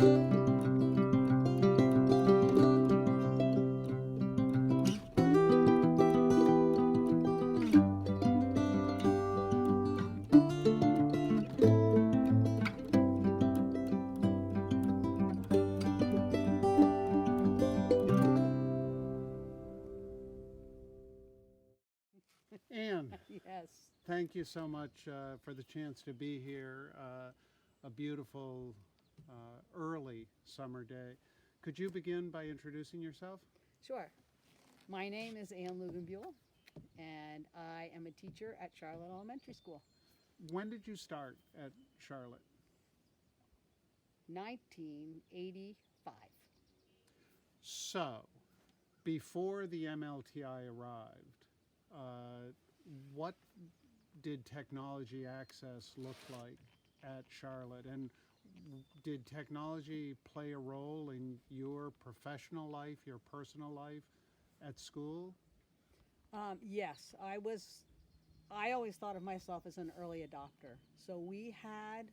Anne, Yes. thank you so much for the chance to be here. A beautiful early summer day. Could you begin by introducing yourself? Sure. My name is Ann Luginbuhl, and I am a teacher at Charlotte Elementary School. When did you start at Charlotte? 1985. So, before the MLTI arrived, uh, what did technology access look like at Charlotte? And did technology play a role in your professional life, your personal life at school? Yes, I was. I always thought of myself as an early adopter. So we had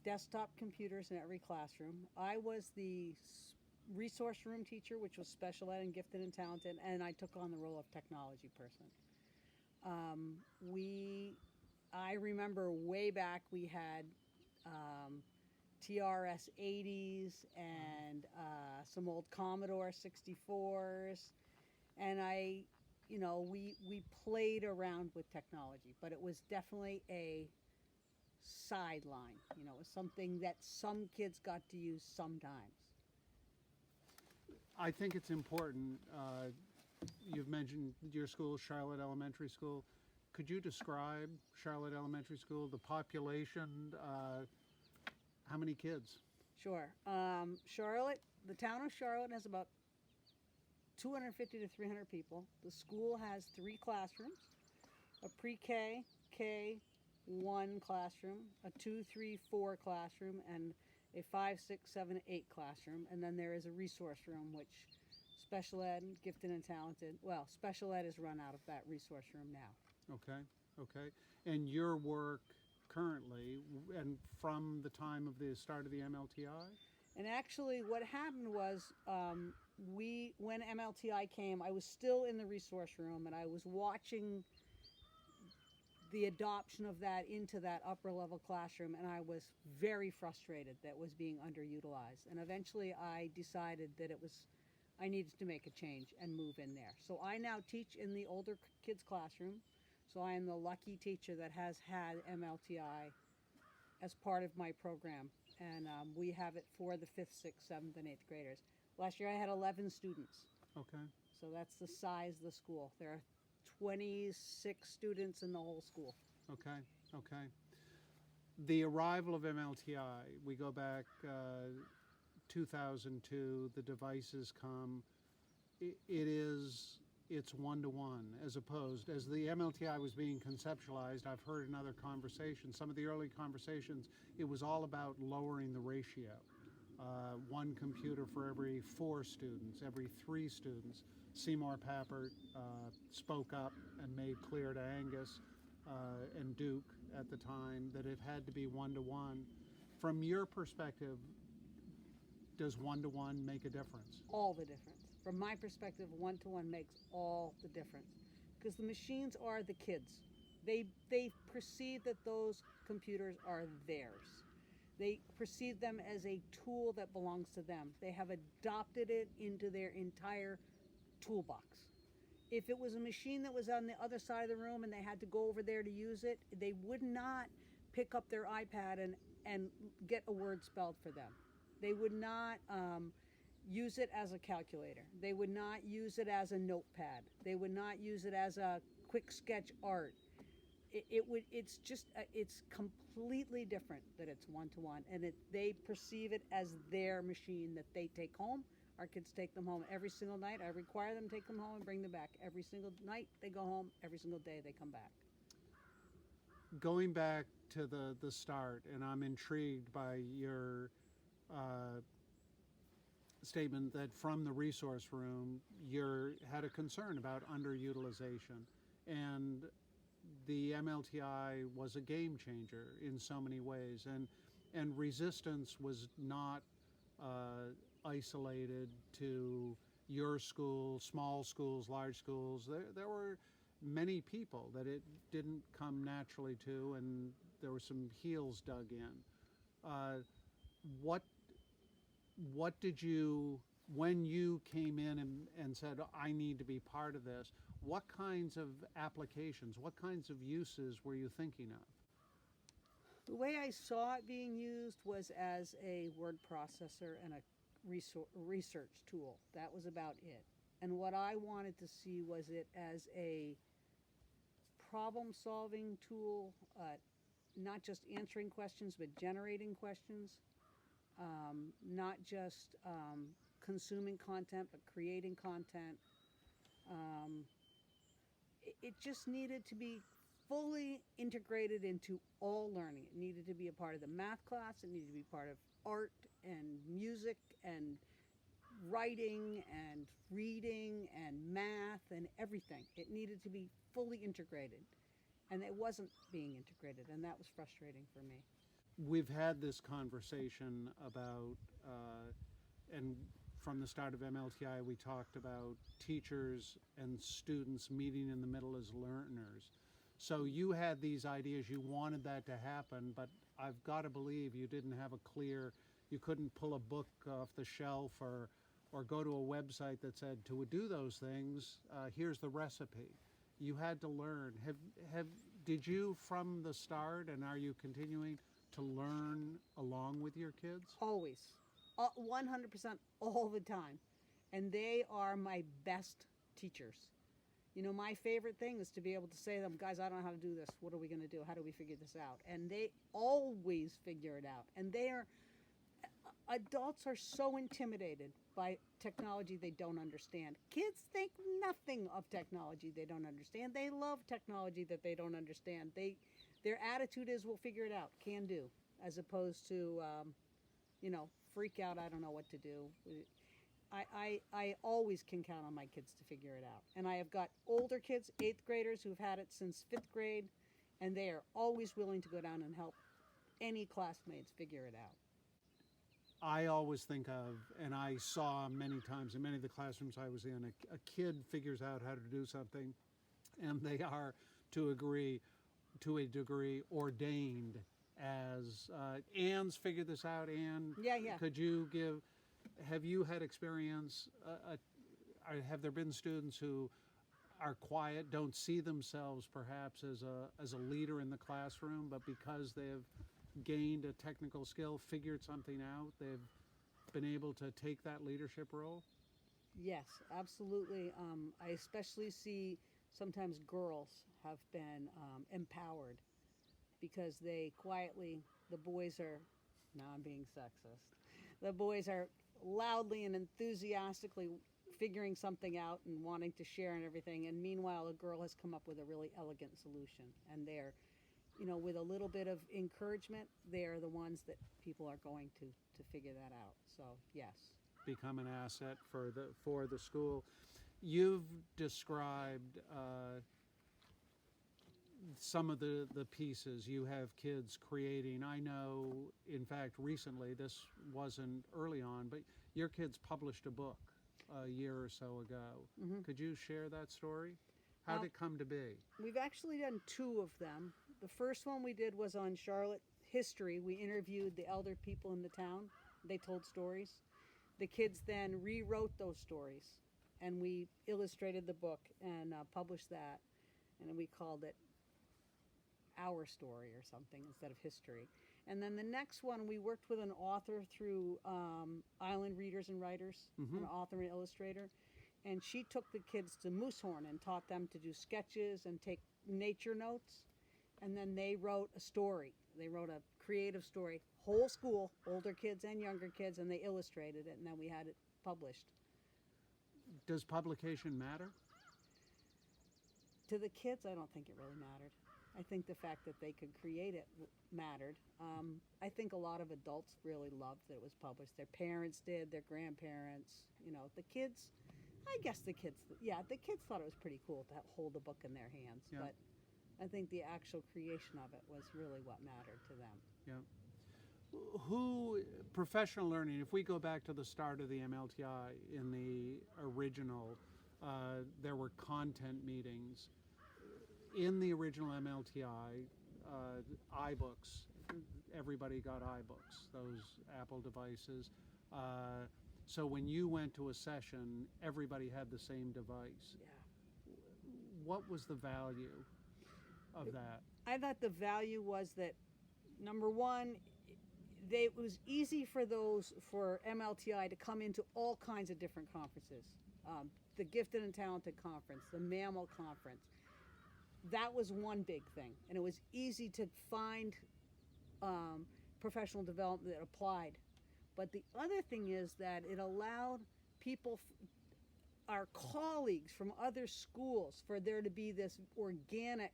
desktop computers in every classroom. I was the resource room teacher, which was special ed and gifted and talented, and I took on the role of technology person. We, I remember way back we had um, TRS 80s and some old Commodore 64s. And we played around with technology, but it was definitely a sideline. It was something that some kids got to use sometimes. I think it's important. You've mentioned your school, Charlotte Elementary School. Could you describe Charlotte Elementary School, the population, how many kids? Sure. Charlotte, the town of Charlotte has about 250 to 300 people. The school has three classrooms: a pre-K, K1 classroom, a 2, 3, 4 classroom, and a 5, 6, 7, 8 classroom. And then there is a resource room, which special ed, gifted and talented. Well, special ed is run out of that resource room now. Okay, okay. And your work currently, and from the time of the start of the MLTI? And actually, what happened was, when MLTI came, I was still in the resource room, and I was watching the adoption of that into that upper level classroom, and I was very frustrated that it was being underutilized. And eventually I decided that I needed to make a change and move in there. So I now teach in the older kids classroom. So I am the lucky teacher that has had MLTI as part of my program. And we have it for the 5th, 6th, 7th, and 8th graders. Last year I had 11 students. Okay, So that's the size of the school. There are 26 students in the whole school. okay, okay. The arrival of MLTI, we go back 2002, the devices come. It's one to one as opposed, as the MLTI was being conceptualized, I've heard in other conversations, some of the early conversations, it was all about lowering the ratio. One computer for every 4 students, every 3 students. Seymour Papert spoke up and made clear to Angus and Duke at the time that it had to be one to one. From your perspective, does one to one make a difference? All the difference. From my perspective, one to one makes all the difference. Because the machines are the kids. They perceive that those computers are theirs. They perceive them as a tool that belongs to them. They have adopted it into their entire toolbox. If it was a machine that was on the other side of the room and they had to go over there to use it, they would not pick up their iPad and get a word spelled for them. They would not use it as a calculator. They would not use it as a notepad. They would not use it as a quick sketch art. It's completely different that it's one to one, and they perceive it as their machine that they take home. Our kids take them home every single night. I require them to take them home and bring them back every single night. They go home every single day. They come back. Going back to the start, and I'm intrigued by your uh, statement that from the resource room you had a concern about underutilization, and the MLTI was a game changer in so many ways, and resistance was not isolated to your school, small schools, large schools. There were many people that it didn't come naturally to, and there were some heels dug in. What did you, when you came in and said, I need to be part of this, what kinds of applications, what kinds of uses were you thinking of? The way I saw it being used was as a word processor and a research tool. That was about it. And what I wanted to see was it as a problem-solving tool, not just answering questions, but generating questions, not just consuming content, but creating content. It just needed to be fully integrated into all learning. It needed to be a part of the math class. It needed to be part of art and music and writing and reading and math and everything. It needed to be fully integrated. And it wasn't being integrated, and that was frustrating for me. We've had this conversation about, and from the start of MLTI, we talked about teachers and students meeting in the middle as learners. So you had these ideas, you wanted that to happen, but I've got to believe you didn't have a clear, you couldn't pull a book off the shelf or go to a website that said, to do those things, here's the recipe. You had to learn. Did you from the start, and are you continuing to learn along with your kids? Always. 100% all the time. And they are my best teachers. You know, my favorite thing is to be able to say to them, guys, I don't know how to do this. What are we going to do? How do we figure this out? And they always figure it out. And adults are so intimidated by technology they don't understand. Kids think nothing of technology they don't understand. They love technology that they don't understand. Their attitude is, we'll figure it out, can do, as opposed to, freak out, I don't know what to do. I always can count on my kids to figure it out. And I have got older kids, 8th graders, who've had it since 5th grade, and they are always willing to go down and help any classmates figure it out. I always think of, and I saw many times in many of the classrooms I was in, a kid figures out how to do something, and they are, to a degree, ordained as, Anne's figured this out, Anne. Yeah. Have you had experience, have there been students who are quiet, don't see themselves perhaps as a leader in the classroom, but because they have gained a technical skill, figured something out, they've been able to take that leadership role? Yes, absolutely. I especially see sometimes girls have been empowered because they quietly, the boys are, now I'm being sexist, the boys are loudly and enthusiastically figuring something out and wanting to share and everything, and meanwhile a girl has come up with a really elegant solution, and they're, with a little bit of encouragement, they're the ones that people are going to figure that out. So yes. Become an asset for the school. You've described some of the pieces you have kids creating. I know, in fact, recently, this wasn't early on, but your kids published a book a year or so ago. Mm-hmm. Could you share that story? How did it come to be? We've actually done 2 of them. The first one we did was on Charlotte history. We interviewed the elder people in the town. They told stories. The kids then rewrote those stories, and we illustrated the book and published that, and we called it Our Story or something instead of history. And then the next one, we worked with an author through Island Readers and Writers, mm-hmm. an author and illustrator, and she took the kids to Moosehorn and taught them to do sketches and take nature notes, and then they wrote a story. They wrote a creative story, whole school, older kids and younger kids, and they illustrated it, and then we had it published. Does publication matter? To the kids, I don't think it really mattered. I think the fact that they could create it mattered. I think a lot of adults really loved that it was published. Their parents did, their grandparents, the kids, I guess the kids thought it was pretty cool to hold the book in their hands. Yeah. But I think the actual creation of it was really what mattered to them. Yeah. Who, professional learning, if we go back to the start of the MLTI in the original, there were content meetings. In the original MLTI, iBooks, everybody got iBooks, those Apple devices. So when you went to a session, everybody had the same device. Yeah. What was the value of that? I thought the value was that, number one, it was easy for MLTI to come into all kinds of different conferences. The Gifted and Talented Conference, the Mammal Conference. That was one big thing. And it was easy to find professional development that applied. But the other thing is that it allowed people, our colleagues from other schools, for there to be this organic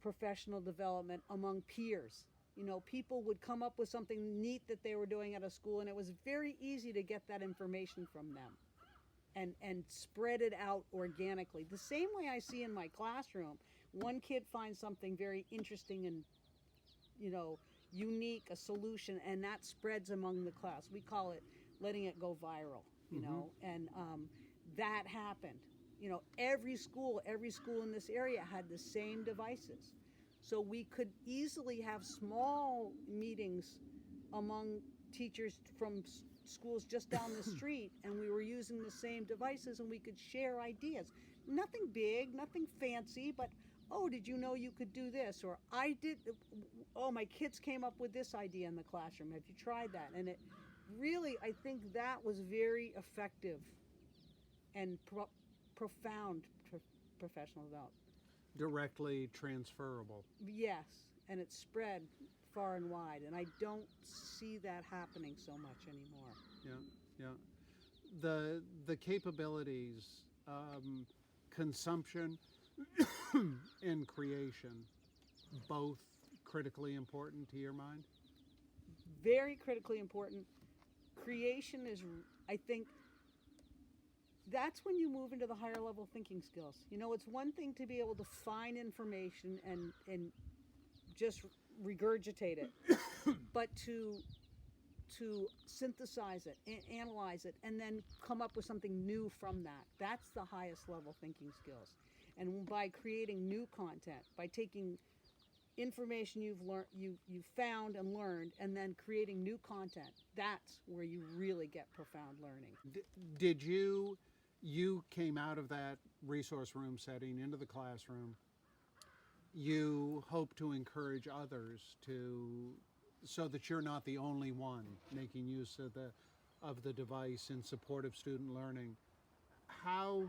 professional development among peers. You know, people would come up with something neat that they were doing at a school, and it was very easy to get that information from them and spread it out organically. The same way I see in my classroom, one kid finds something very interesting and, you know, unique, a solution, and that spreads among the class. We call it letting it go viral, you know, and that happened. You know, every school in this area had the same devices. So we could easily have small meetings among teachers from schools just down the street, and we were using the same devices, and we could share ideas. Nothing big, nothing fancy, but, oh, did you know you could do this? Or my kids came up with this idea in the classroom. Have you tried that? And it really, I think that was very effective and profound professional development. Directly transferable. Yes, and it spread far and wide, and I don't see that happening so much anymore. Yeah. The capabilities, consumption and creation, both critically important to your mind? Very critically important. Creation is, I think, that's when you move into the higher level thinking skills. You know, it's one thing to be able to find information and just regurgitate it, but to synthesize it, analyze it, and then come up with something new from that. That's the highest level thinking skills. And by creating new content, by taking information you've learned, you found and learned, and then creating new content, that's where you really get profound learning. Did you came out of that resource room setting into the classroom. You hope to encourage others so that you're not the only one making use of the device in support of student learning. How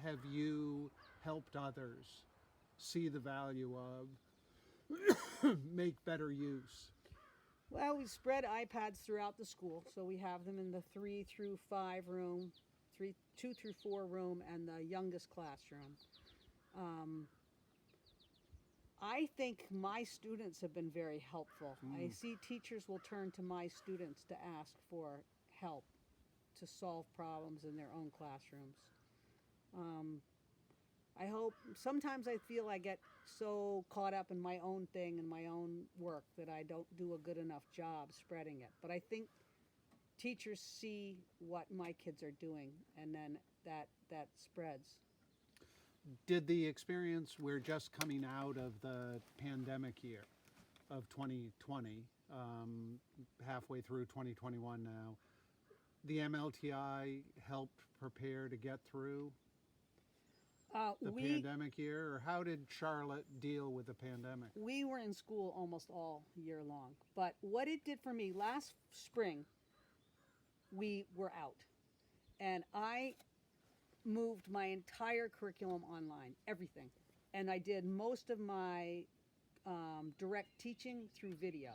have you helped others see the value of make better use? Well, we spread iPads throughout the school, so we have them in the 3 through 5 room, 2 through 4 room, and the youngest classroom. I think my students have been very helpful. I see teachers will turn to my students to ask for help to solve problems in their own classrooms. I hope, sometimes I feel I get so caught up in my own thing and my own work that I don't do a good enough job spreading it. But I think teachers see what my kids are doing, and then that spreads. Did the experience, we're just coming out of the pandemic year of 2020, halfway through 2021 now, the MLTI helped prepare to get through the pandemic year, or how did Charlotte deal with the pandemic? We were in school almost all year long, but what it did for me, last spring, we were out, and I moved my entire curriculum online, everything, and I did most of my direct teaching through video.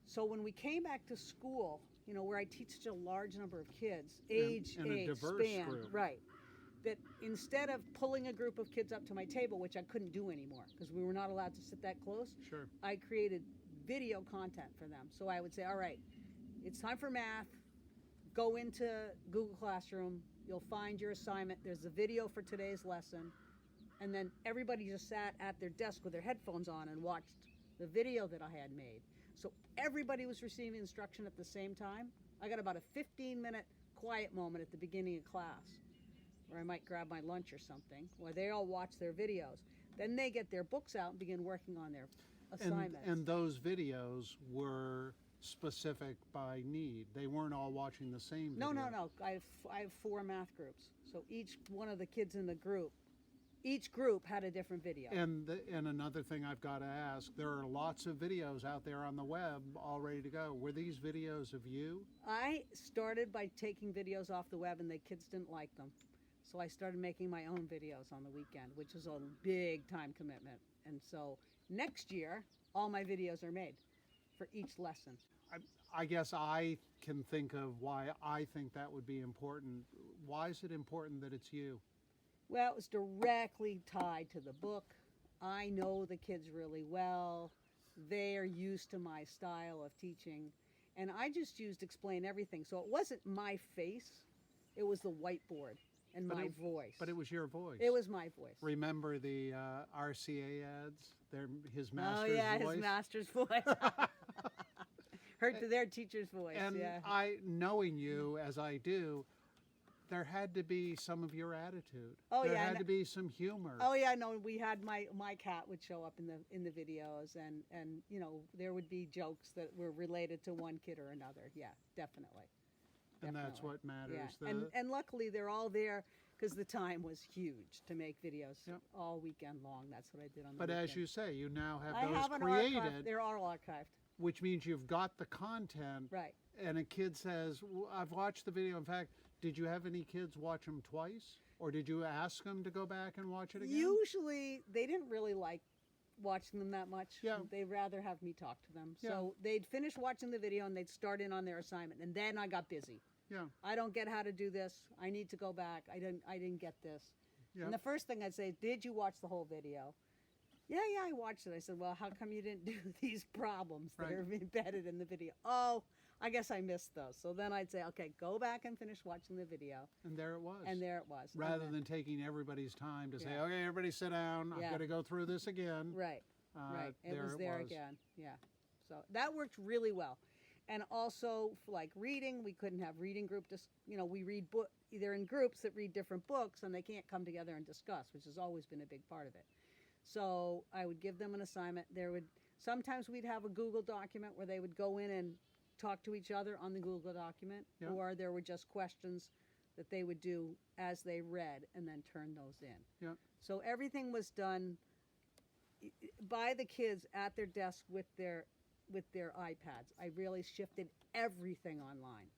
So when we came back to school, you know, where I teach such a large number of kids, age, a diverse span, group. right, that instead of pulling a group of kids up to my table, which I couldn't do anymore because we were not allowed to sit that close, Sure. I created video content for them. So I would say, all right, it's time for math. Go into Google Classroom. You'll find your assignment. There's a video for today's lesson. And then everybody just sat at their desk with their headphones on and watched the video that I had made. So everybody was receiving instruction at the same time. I got about a 15-minute quiet moment at the beginning of class where I might grab my lunch or something, where they all watch their videos. Then they get their books out and begin working on their assignments. And those videos were specific by need. They weren't all watching the same video. No. I have 4 math groups. So each one of the kids in the group, each group had a different video. And another thing I've got to ask, there are lots of videos out there on the web all ready to go. Were these videos of you? I started by taking videos off the web and the kids didn't like them. So I started making my own videos on the weekend, which is a big time commitment. And so next year, all my videos are made for each lesson. I guess I can think of why I think that would be important. Why is it important that it's you? Well, it's directly tied to the book. I know the kids really well. They are used to my style of teaching. And I just used Explain Everything. So it wasn't my face, it was the whiteboard and my voice. But it was your voice. It was my voice. Remember the RCA ads? His master's voice? Oh, yeah, his master's voice. Heard to their teacher's voice, and yeah. Knowing you as I do, there had to be some of your attitude. Oh, there yeah, had to be some humor. Oh yeah, no, we had my cat would show up in the videos, and you know, there would be jokes that were related to one kid or another. Yeah, definitely. And that's what matters. Yeah. And luckily they're all there because the time was huge to make videos all weekend long. That's what I did on the But weekend. as you say, you now have I those have an created. archive. They're all archived. Which means you've got the content. Right. And a kid says, well, I've watched the video. In fact, did you have any kids watch them twice? Or did you ask them to go back and watch it again? Usually they didn't really like watching them that much. Yeah. They'd rather have me talk to them. Yeah. So they'd finish watching the video and they'd start in on their assignment. And then I got busy. Yeah. I don't get how to do this. I need to go back. I didn't get this. Yeah. And the first thing I'd say, did you watch the whole video? Yeah, I watched it. I said, well, how come you didn't do these problems that are embedded in the video? Oh, I guess I missed those. So then I'd say, okay, go back and finish watching the video. And there it was. And there it was. Rather than taking everybody's time to say, okay, everybody sit down. I've got to go through this again. Right. Right. It was there again. Yeah. So that worked really well. And also, like reading, we couldn't have reading group. We read either in groups that read different books, and they can't come together and discuss, which has always been a big part of it. So I would give them an assignment. Sometimes we'd have a Google document where they would go in and talk to each other on the Google document, or there were just questions that they would do as they read and then turn those in. Yeah. So everything was done by the kids at their desk with their iPads. I really shifted everything online.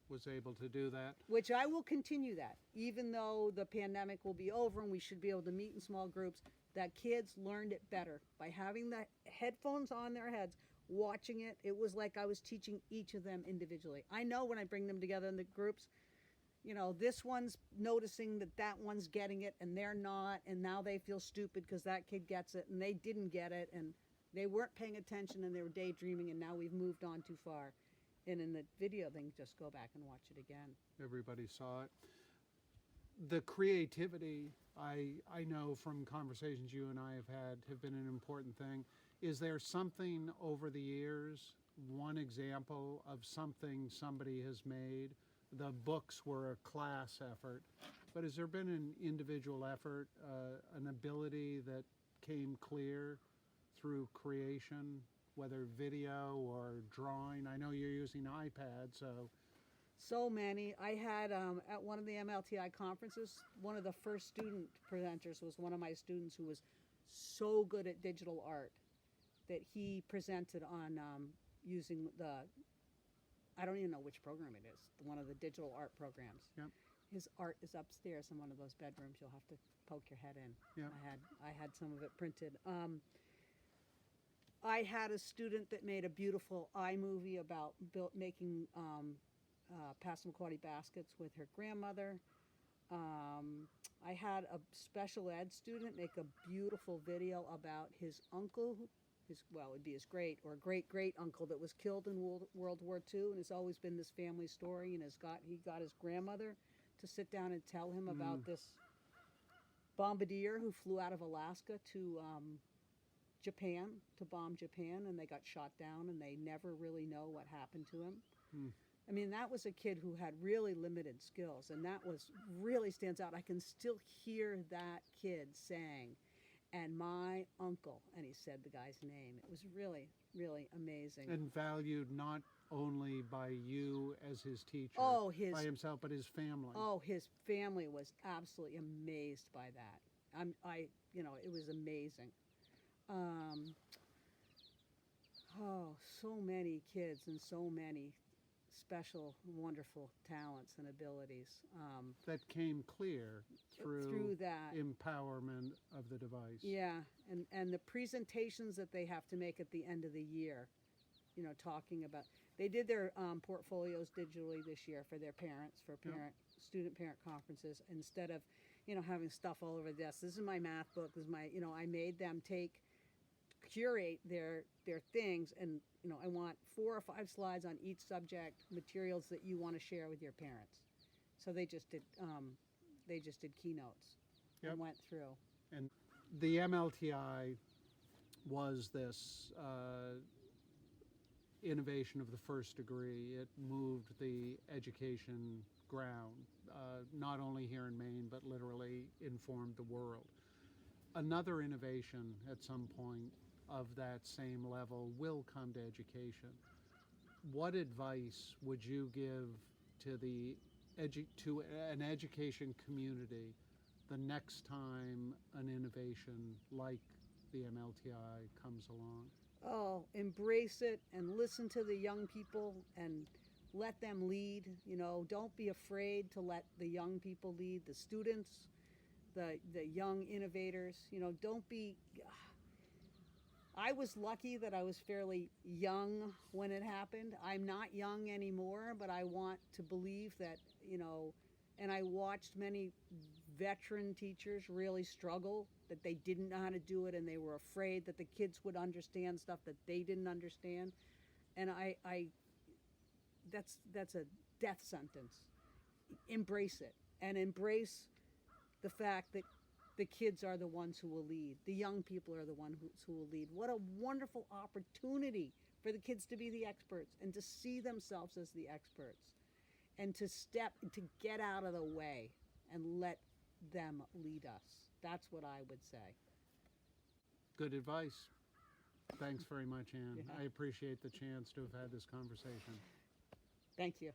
Was able to do that. Which I will continue that, even though the pandemic will be over and we should be able to meet in small groups. That kids learned it better by having the headphones on their heads, watching it. It was like I was teaching each of them individually. I know when I bring them together in the groups, this one's noticing that one's getting it and they're not, and now they feel stupid because that kid gets it and they didn't get it and they weren't paying attention and they were daydreaming, and now we've moved on too far. And in the video, they can just go back and watch it again. Everybody saw it. The creativity, I know from conversations you and I have been an important thing. Is there something over the years, one example of something somebody has made? The books were a class effort, but has there been an individual effort, an ability that came clear through creation, whether video or drawing? I know you're using iPad, so many. I had at one of the MLTI conferences, one of the first student presenters was one of my students who was so good at digital art that he presented on using I don't even know which program it is, one of the digital art programs. Yep. His art is upstairs in one of those bedrooms. You'll have to poke your head in. Yep. I had some of it printed. I had a student that made a beautiful iMovie about making Passamaquoddy baskets with her grandmother. I had a special ed student make a beautiful video about his uncle, it would be his great or great uncle that was killed in World War II, and it's always been this family story. And he got his grandmother to sit down and tell him about this bombardier who flew out of Alaska to Japan to bomb Japan, and they got shot down, and they never really know what happened to him. I mean, that was a kid who had really limited skills, and that was really stands out. I can still hear that kid saying, "And my uncle," and he said the guy's name. It was really, really amazing. And valued not only by you as his teacher, Oh, by himself, but his family. Oh, his family was absolutely amazed by that. It was amazing. So many kids and so many special, wonderful talents and abilities. That came clear Through that. empowerment of the device. Yeah, and the presentations that they have to make at the end of the year, talking about, they did their portfolios digitally this year for their parents, for student parent conferences, instead of, having stuff all over the desk. This is my math book, this is my, I made them curate their things, and, I want 4 or 5 slides on each subject, materials that you want to share with your parents. So they just did keynotes and went through. And the MLTI was this innovation of the first degree. It moved the education ground, not only here in Maine, but literally informed the world. Another innovation at some point of that same level will come to education. What advice would you give to to an education community the next time an innovation like the MLTI comes along? Oh, embrace it and listen to the young people and let them lead. Don't be afraid to let the young people lead, the students, the young innovators. Don't be. I was lucky that I was fairly young when it happened. I'm not young anymore, but I want to believe that, and I watched many veteran teachers really struggle, that they didn't know how to do it, and they were afraid that the kids would understand stuff that they didn't understand. And that's a death sentence. Embrace it, and embrace the fact that the kids are the ones who will lead. The young people are the ones who will lead. What a wonderful opportunity for the kids to be the experts and to see themselves as the experts, and to get out of the way and let them lead us. That's what I would say. Good advice. Thanks very much, Anne. Yeah. I appreciate the chance to have had this conversation. Thank you.